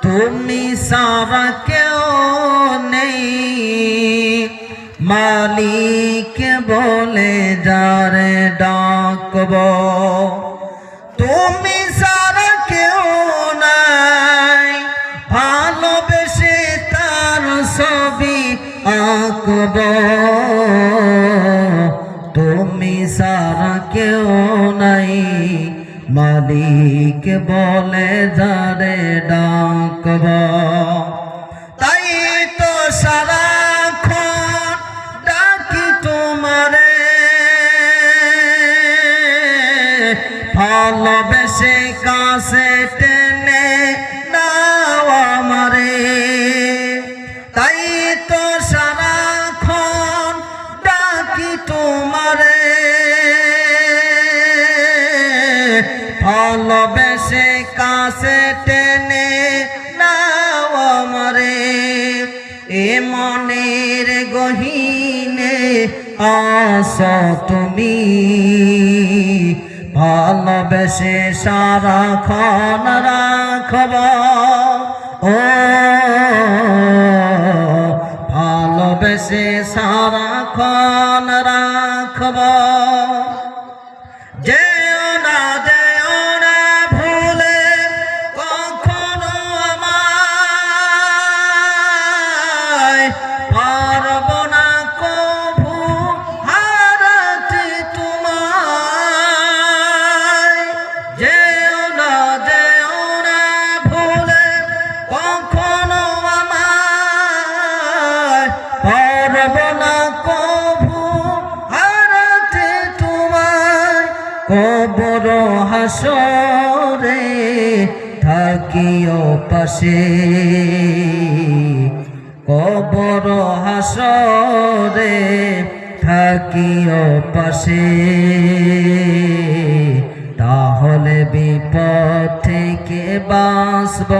তুমি সারা কেউ নেই, মালিক বলে যারে ডাকব। তুমি সারা কেউ নাই, ভালোবেসে তার ছবি আঁকব। তুমি সারা কেউ নাই, মালিক বলে যারে ডাকব। তাই তো সারাক্ষণ ডাকি তোমারে, ভালোবেসে কাছে টেনে নাও আমারে। তাই তো সারাক্ষণ ডাকি তোমারে, ভালোবেসে কাছে টেনে নাও আমারে। এ মনের গহীনে আছো তুমি, ভালোবেসে সারাক্ষণ রাখব। ও ভালোবেসে সারাক্ষণ রাখব। যেও না যেও না ভুলে কখনো আমায়, পারব না কভু হারাতে তোমায়। যেও না ভুলে কখনো আমায়, পারব না কভু হারাতে তোমায়। কবর হাসরে থাকিও পাশে, কবর হাসরে থাকিও পাশে। তাহলে বিপদ থেকে বাঁচব।